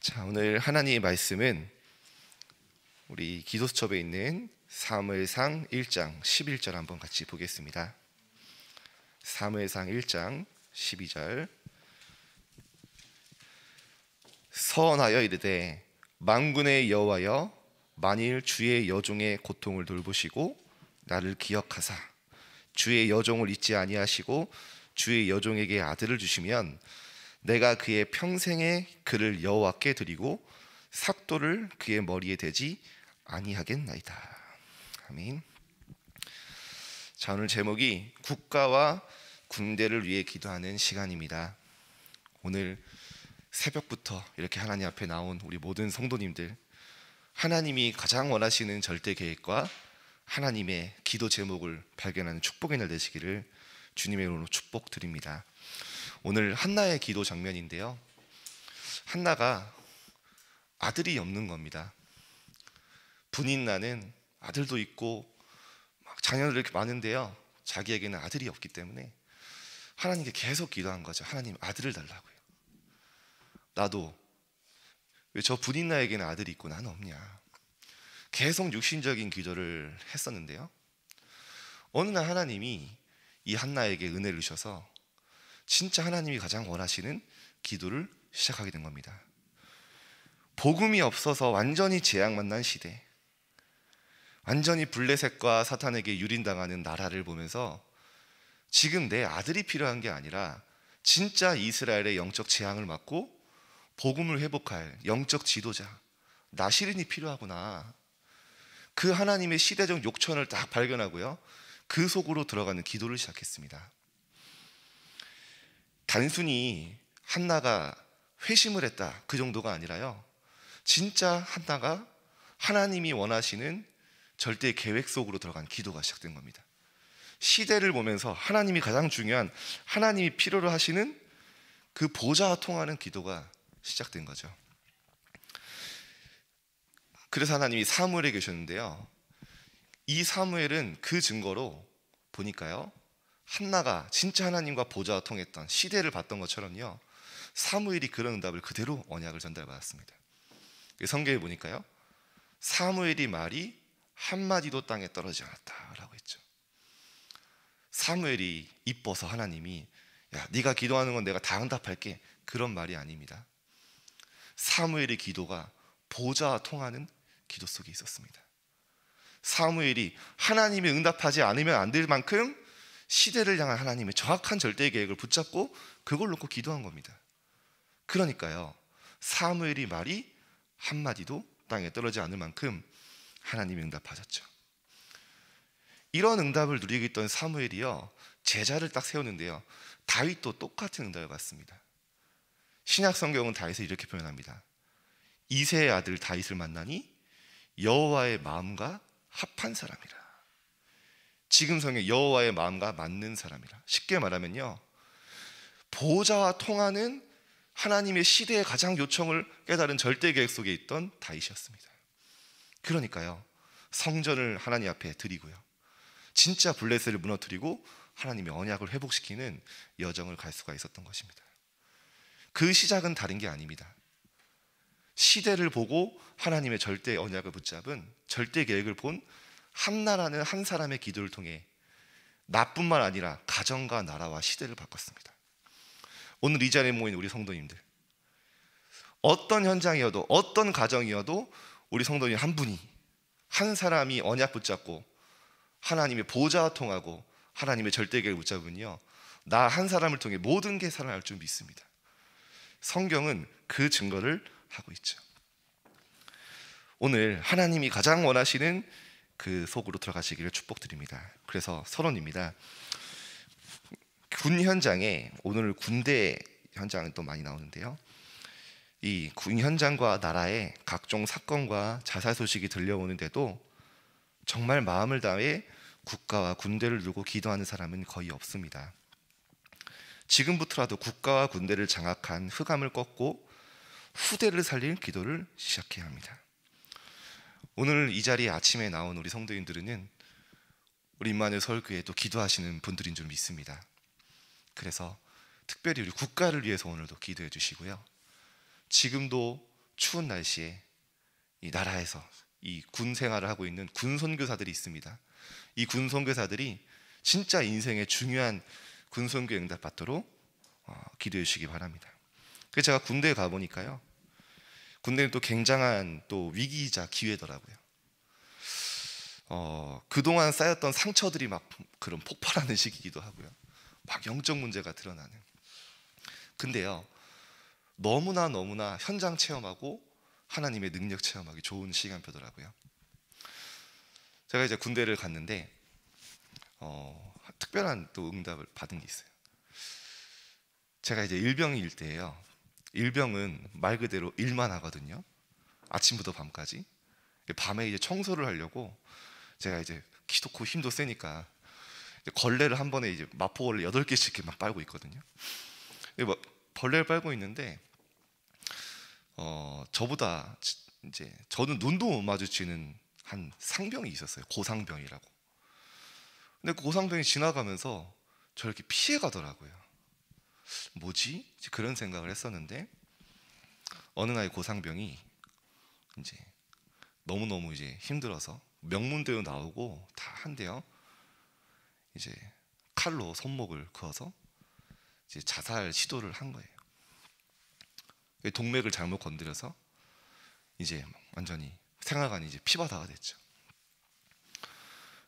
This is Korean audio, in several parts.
자, 오늘 하나님의 말씀은 우리 기도수첩에 있는 사무엘상 1장 11절 한번 같이 보겠습니다. 사무엘상 1장 12절. 서원하여 이르되 만군의 여호와여, 만일 주의 여종의 고통을 돌보시고 나를 기억하사 주의 여종을 잊지 아니하시고 주의 여종에게 아들을 주시면 내가 그의 평생에 그를 여호와께 드리고 삭도를 그의 머리에 대지 아니하겠나이다. 아멘. 자, 오늘 제목이 국가와 군대를 위해 기도하는 시간입니다. 오늘 새벽부터 이렇게 하나님 앞에 나온 우리 모든 성도님들, 하나님이 가장 원하시는 절대 계획과 하나님의 기도 제목을 발견하는 축복의 날 되시기를 주님의 이름으로 축복드립니다. 오늘 한나의 기도 장면인데요, 한나가 아들이 없는 겁니다. 분인나는 아들도 있고 막 자녀들 이렇게 많은데요, 자기에게는 아들이 없기 때문에 하나님께 계속 기도한 거죠. 하나님, 아들을 달라고요. 나도 왜 저 분인나에게는 아들이 있고 나는 없냐. 계속 육신적인 기도를 했었는데요, 어느 날 하나님이 이 한나에게 은혜를 주셔서 진짜 하나님이 가장 원하시는 기도를 시작하게 된 겁니다. 복음이 없어서 완전히 재앙 만난 시대, 완전히 블레셋과 사탄에게 유린당하는 나라를 보면서 지금 내 아들이 필요한 게 아니라 진짜 이스라엘의 영적 재앙을 막고 복음을 회복할 영적 지도자 나시린이 필요하구나. 그 하나님의 시대적 욕천을 딱 발견하고요, 그 속으로 들어가는 기도를 시작했습니다. 단순히 한나가 회심을 했다, 그 정도가 아니라요, 진짜 한나가 하나님이 원하시는 절대 계획 속으로 들어간 기도가 시작된 겁니다. 시대를 보면서 하나님이 가장 중요한, 하나님이 필요로 하시는 그 보좌와 통하는 기도가 시작된 거죠. 그래서 하나님이 사무엘에 계셨는데요, 이 사무엘은 그 증거로 보니까요, 한나가 진짜 하나님과 보좌와 통했던, 시대를 봤던 것처럼요, 사무엘이 그런 응답을 그대로 언약을 전달받았습니다. 성경에 보니까요, 사무엘이 말이 한마디도 땅에 떨어지지 않았다라고 했죠. 사무엘이 이뻐서 하나님이 야, 네가 기도하는 건 내가 다 응답할게, 그런 말이 아닙니다. 사무엘의 기도가 보좌와 통하는 기도 속에 있었습니다. 사무엘이 하나님이 응답하지 않으면 안 될 만큼 시대를 향한 하나님의 정확한 절대 계획을 붙잡고 그걸 놓고 기도한 겁니다. 그러니까요, 사무엘이 말이 한마디도 땅에 떨어지지 않을 만큼 하나님이 응답하셨죠. 이런 응답을 누리고 있던 사무엘이요, 제자를 딱 세우는데요, 다윗도 똑같은 응답을 받습니다. 신약 성경은 다윗을 이렇게 표현합니다. 이새의 아들 다윗을 만나니 여호와의 마음과 합한 사람이라. 지금 성경 여호와의 마음과 맞는 사람이라. 쉽게 말하면요, 보좌와 통하는 하나님의 시대의 가장 요청을 깨달은 절대 계획 속에 있던 다윗이었습니다. 그러니까요, 성전을 하나님 앞에 드리고요, 진짜 블레셋을 무너뜨리고 하나님의 언약을 회복시키는 여정을 갈 수가 있었던 것입니다. 그 시작은 다른 게 아닙니다. 시대를 보고 하나님의 절대 언약을 붙잡은, 절대 계획을 본 한나라는 한 사람의 기도를 통해 나뿐만 아니라 가정과 나라와 시대를 바꿨습니다. 오늘 이 자리에 모인 우리 성도님들, 어떤 현장이어도 어떤 가정이어도 우리 성도님 한 분이, 한 사람이 언약 붙잡고 하나님의 보좌와 통하고 하나님의 절대 계획을 붙잡으면요, 나 한 사람을 통해 모든 게 살아날 줄 믿습니다. 성경은 그 증거를 하고 있죠. 오늘 하나님이 가장 원하시는 그 속으로 들어가시기를 축복드립니다. 그래서 서론입니다. 군 현장에, 오늘 군대 현장은 또 많이 나오는데요, 이 군 현장과 나라의 각종 사건과 자살 소식이 들려오는데도 정말 마음을 다해 국가와 군대를 두고 기도하는 사람은 거의 없습니다. 지금부터라도 국가와 군대를 장악한 흑암을 꺾고 후대를 살릴 기도를 시작해야 합니다. 오늘 이 자리에 아침에 나온 우리 성도님들은 우리 임마누엘 서울교회에 또 기도하시는 분들인 줄 믿습니다. 그래서 특별히 우리 국가를 위해서 오늘도 기도해 주시고요, 지금도 추운 날씨에 이 나라에서 이 군 생활을 하고 있는 군 선교사들이 있습니다. 이 군 선교사들이 진짜 인생의 중요한 군 선교 응답 받도록 기도해 주시기 바랍니다. 그래서 제가 군대에 가 보니까요, 군대는 또 굉장한 또 위기이자 기회더라고요. 그동안 쌓였던 상처들이 막 그런 폭발하는 시기이기도 하고요. 막 영적 문제가 드러나는. 근데요, 너무나 현장 체험하고 하나님의 능력 체험하기 좋은 시간표더라고요. 제가 이제 군대를 갔는데 특별한 또 응답을 받은 게 있어요. 제가 이제 일병일 때예요. 일병은 말 그대로 일만 하거든요. 아침부터 밤까지. 밤에 이제 청소를 하려고 제가 이제 키도 크고 힘도 세니까 걸레를 한 번에 이제 마포걸레 8개씩 이렇게 막 빨고 있거든요. 벌레를 빨고 있는데 저보다 이제 저는 눈도 못 마주치는 한 상병이 있었어요. 고상병이라고. 근데 그 고상병이 지나가면서 저를 이렇게 피해 가더라고요. 뭐지? 그런 생각을 했었는데 어느 날 고상병이 이제 너무너무 이제 힘들어서 명문대로 나오고 다 한데요, 이제 칼로 손목을 그어서 이제 자살 시도를 한 거예요. 동맥을 잘못 건드려서 이제 완전히 생활관이 이제 피바다가 됐죠.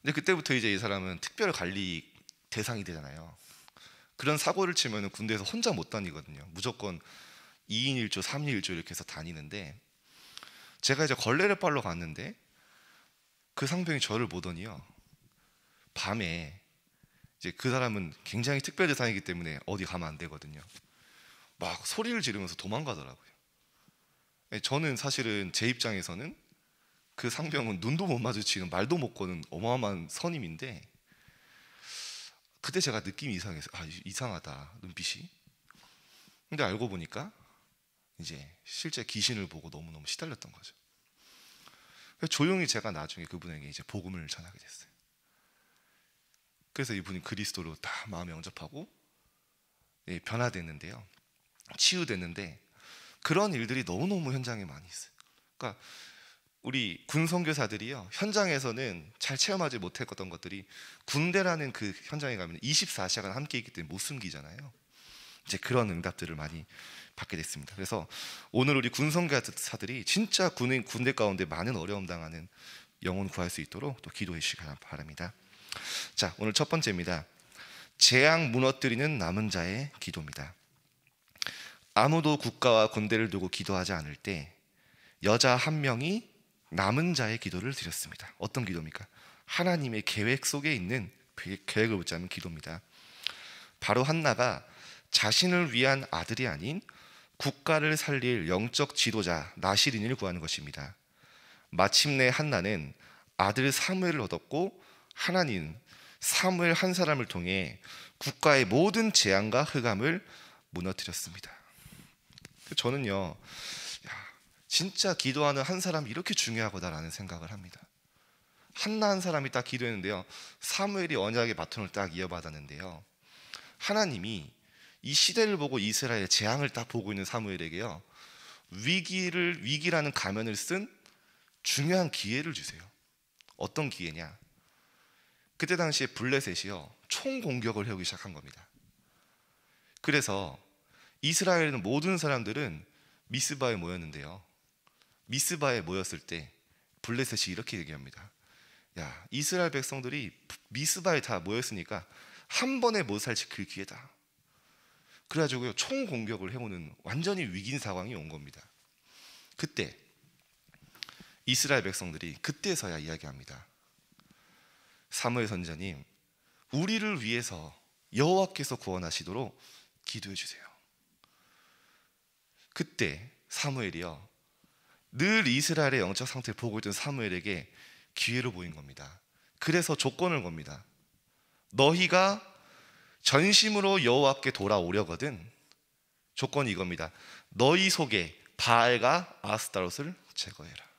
근데 그때부터 이제 이 사람은 특별 관리 대상이 되잖아요. 그런 사고를 치면 군대에서 혼자 못 다니거든요. 무조건 2인 1조, 3인 1조 이렇게 해서 다니는데, 제가 이제 걸레를 빨러 갔는데 그 상병이 저를 보더니요, 밤에 이제 그 사람은 굉장히 특별 대상이기 때문에 어디 가면 안 되거든요. 막 소리를 지르면서 도망가더라고요. 저는 사실은 제 입장에서는 그 상병은 눈도 못 마주치는, 말도 못 거는 어마어마한 선임인데, 그때 제가 느낌이 이상해서 이상하다, 눈빛이. 근데 알고 보니까 이제 실제 귀신을 보고 너무너무 시달렸던 거죠. 조용히 제가 나중에 그분에게 이제 복음을 전하게 됐어요. 그래서 이분이 그리스도로 다 마음에 영접하고 변화됐는데요, 치유됐는데, 그런 일들이 너무너무 현장에 많이 있어요. 그러니까 우리 군 선교사들이요, 현장에서는 잘 체험하지 못했던 것들이 군대라는 그 현장에 가면 24시간 함께 있기 때문에 못 숨기잖아요. 이제 그런 응답들을 많이 받게 됐습니다. 그래서 오늘 우리 군 선교사들이 진짜 군대 가운데 많은 어려움 당하는 영혼 구할 수 있도록 또 기도해 주시기 바랍니다. 자, 오늘 첫 번째입니다. 재앙 무너뜨리는 남은 자의 기도입니다. 아무도 국가와 군대를 두고 기도하지 않을 때 여자 한 명이 남은 자의 기도를 드렸습니다. 어떤 기도입니까? 하나님의 계획 속에 있는 계획을 붙잡는 기도입니다. 바로 한나가 자신을 위한 아들이 아닌 국가를 살릴 영적 지도자 나시린을 구하는 것입니다. 마침내 한나는 아들 사무엘을 얻었고, 하나님 사무엘 한 사람을 통해 국가의 모든 재앙과 흑암을 무너뜨렸습니다. 저는요, 진짜 기도하는 한 사람이 이렇게 중요하구나라는 생각을 합니다. 한나 한 사람이 딱 기도했는데요, 사무엘이 언약의 바톤을 딱 이어받았는데요, 하나님이 이 시대를 보고 이스라엘의 재앙을 딱 보고 있는 사무엘에게요, 위기라는 가면을 쓴 중요한 기회를 주세요. 어떤 기회냐? 그때 당시에 블레셋이요, 총공격을 해오기 시작한 겁니다. 그래서 이스라엘의 모든 사람들은 미스바에 모였는데요, 미스바에 모였을 때 블레셋이 이렇게 얘기합니다. 야, 이스라엘 백성들이 미스바에 다 모였으니까 한 번에 못 살지킬 기회다. 그래가지고요, 총공격을 해오는 완전히 위기인 상황이 온 겁니다. 그때 이스라엘 백성들이 그때서야 이야기합니다. 사무엘 선지자님, 우리를 위해서 여호와께서 구원하시도록 기도해 주세요. 그때 사무엘이요, 늘 이스라엘의 영적 상태를 보고 있던 사무엘에게 기회로 보인 겁니다. 그래서 조건을 겁니다. 너희가 전심으로 여호와께 돌아오려거든 조건이 이겁니다. 너희 속에 바알과 아스타롯을 제거해라.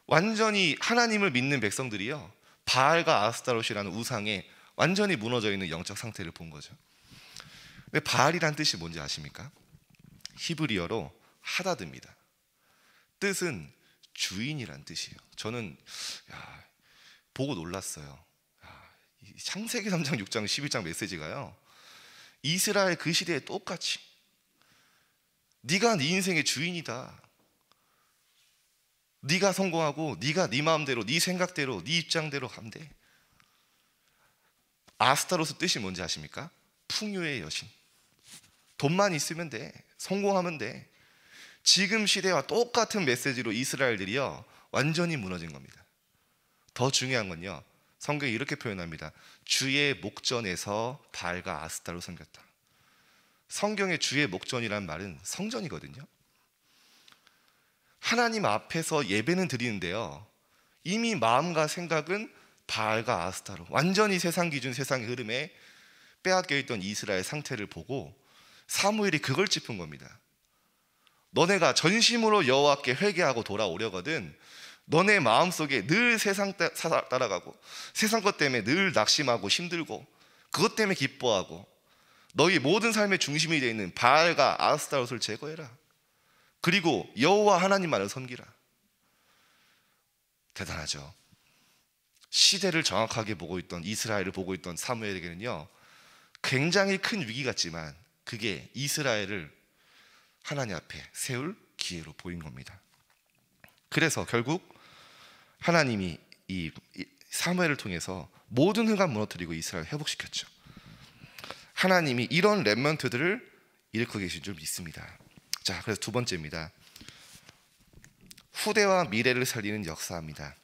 완전히 하나님을 믿는 백성들이요, 바알과 아스타롯이라는 우상에 완전히 무너져 있는 영적 상태를 본 거죠. 근데 바알이란 뜻이 뭔지 아십니까? 히브리어로 하다드입니다. 뜻은 주인이란 뜻이에요. 저는 보고 놀랐어요. 이 창세기 3장, 6장, 11장 메시지가요, 이스라엘 그 시대에 똑같이 네가 네 인생의 주인이다. 네가 성공하고 네가 네 마음대로, 네 생각대로, 네 입장대로 가면 돼. 아스타로스 뜻이 뭔지 아십니까? 풍요의 여신. 돈만 있으면 돼. 성공하면 돼. 지금 시대와 똑같은 메시지로 이스라엘들이요, 완전히 무너진 겁니다. 더 중요한 건요, 성경이 이렇게 표현합니다. 주의 목전에서 바알과 아스타로 섬겼다. 성경의 주의 목전이란 말은 성전이거든요. 하나님 앞에서 예배는 드리는데요, 이미 마음과 생각은 바알과 아스타로, 완전히 세상 기준, 세상의 흐름에 빼앗겨 있던 이스라엘 상태를 보고 사무엘이 그걸 짚은 겁니다. 너네가 전심으로 여호와께 회개하고 돌아오려거든 너네 마음속에 늘 세상 따라가고 세상 것 때문에 늘 낙심하고 힘들고 그것 때문에 기뻐하고 너희 모든 삶의 중심이 되어 있는 바알과 아스타롯을 제거해라. 그리고 여호와 하나님만을 섬기라. 대단하죠. 시대를 정확하게 보고 있던, 이스라엘을 보고 있던 사무엘에게는요, 굉장히 큰 위기 같지만 그게 이스라엘을 하나님 앞에 세울 기회로 보인 겁니다. 그래서 결국 하나님이 이 사무엘을 통해서 모든 흑암 무너뜨리고 이스라엘을 회복시켰죠. 하나님이 이런 렘넌트들을 일으키고 계신 줄 믿습니다. 자, 그래서 두 번째입니다. 후대와 미래를 살리는 역사입니다.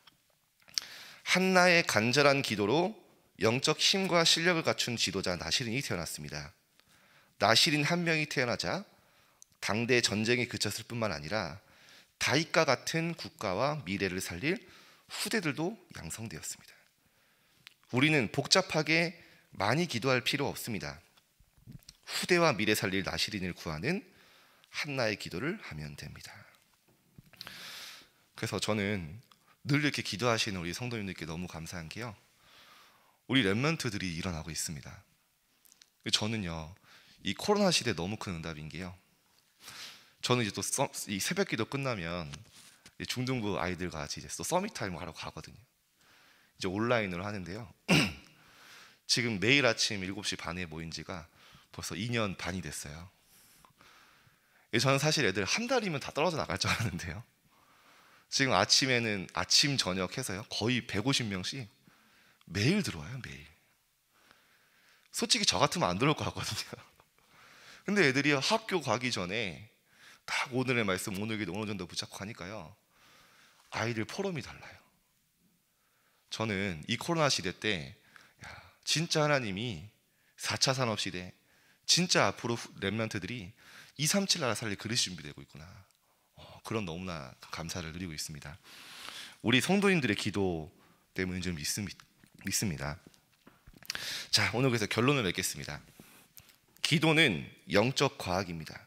한나의 간절한 기도로 영적 힘과 실력을 갖춘 지도자 나시린이 태어났습니다. 나시린 한 명이 태어나자 당대 전쟁이 그쳤을 뿐만 아니라 다윗과 같은 국가와 미래를 살릴 후대들도 양성되었습니다. 우리는 복잡하게 많이 기도할 필요 없습니다. 후대와 미래 살릴 나시린을 구하는 한나의 기도를 하면 됩니다. 그래서 저는 늘 이렇게 기도하시는 우리 성도님들께 너무 감사한 게요, 우리 렘넌트들이 일어나고 있습니다. 저는요, 이 코로나 시대에 너무 큰 응답인 게요, 저는 이제 또 이 새벽 기도 끝나면 중등부 아이들과 같이 이제 또 서밋 타임 하러 가거든요. 이제 온라인으로 하는데요. 지금 매일 아침 7시 반에 모인 지가 벌써 2년 반이 됐어요. 저는 사실 애들 한 달이면 다 떨어져 나갈 줄 알았는데요, 지금 아침에는 아침 저녁 해서요 거의 150명씩 매일 들어와요. 매일. 솔직히 저 같으면 안 들어올 것 같거든요. 근데 애들이 학교 가기 전에 딱 오늘의 말씀, 오늘 기도, 오늘 전도 붙잡고 가니까요, 아이들 포럼이 달라요. 저는 이 코로나 시대 때 진짜 하나님이 4차 산업시대, 진짜 앞으로 렘넌트들이 237 나라 살릴 그릇이 준비되고 있구나, 그런 너무나 감사를 누리고 있습니다. 우리 성도님들의 기도 때문에 좀 믿습니다. 자, 오늘 그래서 결론을 맺겠습니다. 기도는 영적 과학입니다.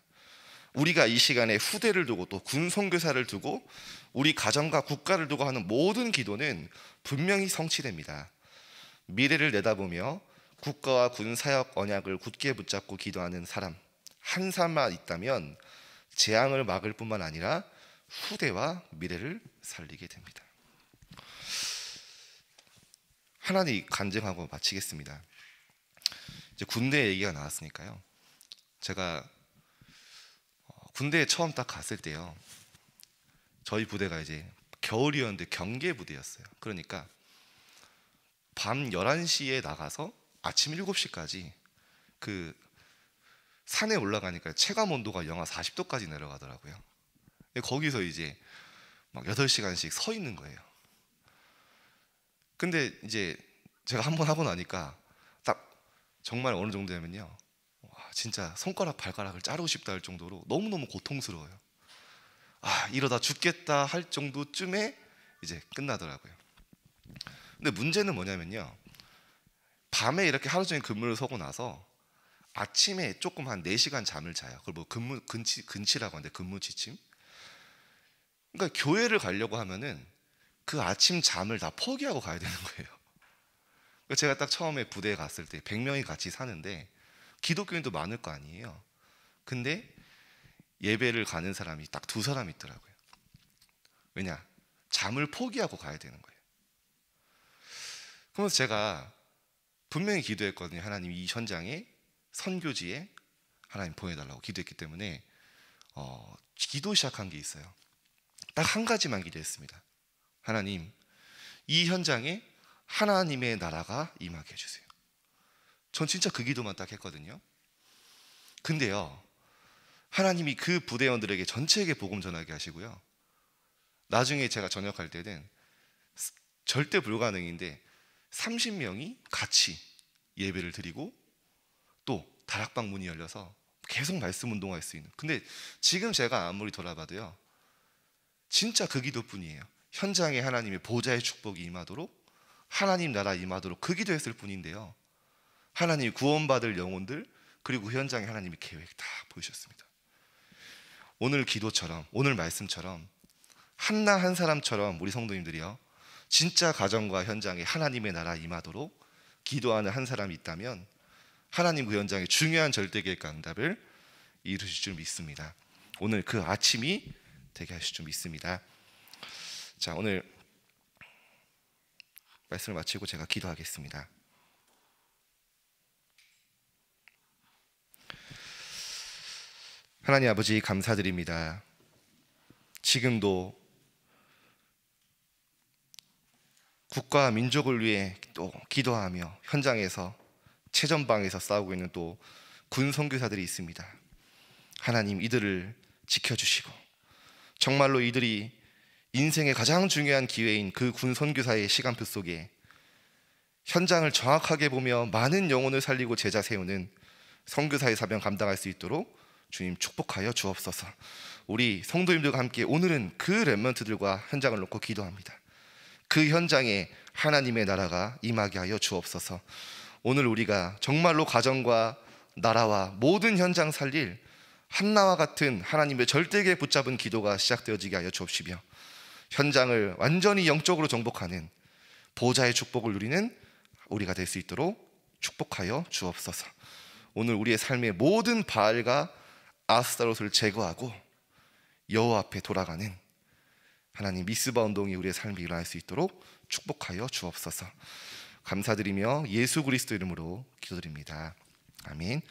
우리가 이 시간에 후대를 두고 또 군 선교사를 두고 우리 가정과 국가를 두고 하는 모든 기도는 분명히 성취됩니다. 미래를 내다보며 국가와 군 사역 언약을 굳게 붙잡고 기도하는 사람 한 사람만 있다면 재앙을 막을 뿐만 아니라 후대와 미래를 살리게 됩니다. 하나님 간증하고 마치겠습니다. 이제 군대 얘기가 나왔으니까요, 제가 군대에 처음 딱 갔을 때요, 저희 부대가 이제 겨울이었는데 경계 부대였어요. 그러니까 밤 11시에 나가서 아침 7시까지 그 산에 올라가니까 체감 온도가 영하 40도까지 내려가더라고요. 거기서 이제 막 8시간씩 서 있는 거예요. 근데 이제 제가 한번 하고 나니까 딱 정말 어느 정도냐면요, 와, 진짜 손가락 발가락을 자르고 싶다 할 정도로 너무너무 고통스러워요. 이러다 죽겠다 할 정도쯤에 이제 끝나더라고요. 근데 문제는 뭐냐면요, 밤에 이렇게 하루 종일 근무를 서고 나서 아침에 조금 한 4시간 잠을 자요. 그걸 뭐 근치라고 하는데, 근무 지침. 그러니까 교회를 가려고 하면은 그 아침 잠을 다 포기하고 가야 되는 거예요. 제가 딱 처음에 부대에 갔을 때 100명이 같이 사는데 기독교인도 많을 거 아니에요. 근데 예배를 가는 사람이 딱 2사람 있더라고요. 왜냐? 잠을 포기하고 가야 되는 거예요. 그래서 제가 분명히 기도했거든요. 하나님, 이 현장에 선교지에 하나님 보내달라고 기도했기 때문에 기도 시작한 게 있어요. 딱 한 가지만 기도했습니다. 하나님, 이 현장에 하나님의 나라가 임하게 해주세요. 전 진짜 그 기도만 딱 했거든요. 근데요, 하나님이 그 부대원들에게 전체에게 복음 전하게 하시고요, 나중에 제가 전역할 때는 절대 불가능인데 30명이 같이 예배를 드리고 또 다락방 문이 열려서 계속 말씀 운동할 수 있는. 근데 지금 제가 아무리 돌아봐도요, 진짜 그 기도뿐이에요. 현장에 하나님의 보좌의 축복이 임하도록, 하나님 나라 임하도록 그 기도했을 뿐인데요, 하나님이 구원받을 영혼들, 그리고 그 현장에 하나님의 계획 다 보이셨습니다. 오늘 기도처럼, 오늘 말씀처럼 한나 한 사람처럼 우리 성도님들이요, 진짜 가정과 현장에 하나님의 나라 임하도록 기도하는 한 사람이 있다면 하나님 그 현장에 중요한 절대계획과 응답을 이루실 줄 믿습니다. 오늘 그 아침이 되게 하실 줄 믿습니다. 자, 오늘 말씀을 마치고 제가 기도하겠습니다. 하나님 아버지, 감사드립니다. 지금도 국가 민족을 위해 또 기도하며 현장에서 최전방에서 싸우고 있는 또 군 선교사들이 있습니다. 하나님, 이들을 지켜주시고 정말로 이들이 인생의 가장 중요한 기회인 그 군 선교사의 시간표 속에 현장을 정확하게 보며 많은 영혼을 살리고 제자 세우는 선교사의 사명 감당할 수 있도록 주님 축복하여 주옵소서. 우리 성도님들과 함께 오늘은 그 렘넌트들과 현장을 놓고 기도합니다. 그 현장에 하나님의 나라가 임하게 하여 주옵소서. 오늘 우리가 정말로 가정과 나라와 모든 현장 살릴 한나와 같은 하나님의 절대계획 붙잡은 기도가 시작되어지게 하여 주옵시며, 현장을 완전히 영적으로 정복하는 보좌의 축복을 누리는 우리가 될 수 있도록 축복하여 주옵소서. 오늘 우리의 삶의 모든 바알과 아스타롯을 제거하고 여호와 앞에 돌아가는 하나님 미스바 운동이 우리의 삶에 일어날 수 있도록 축복하여 주옵소서. 감사드리며 예수 그리스도 이름으로 기도드립니다. 아멘.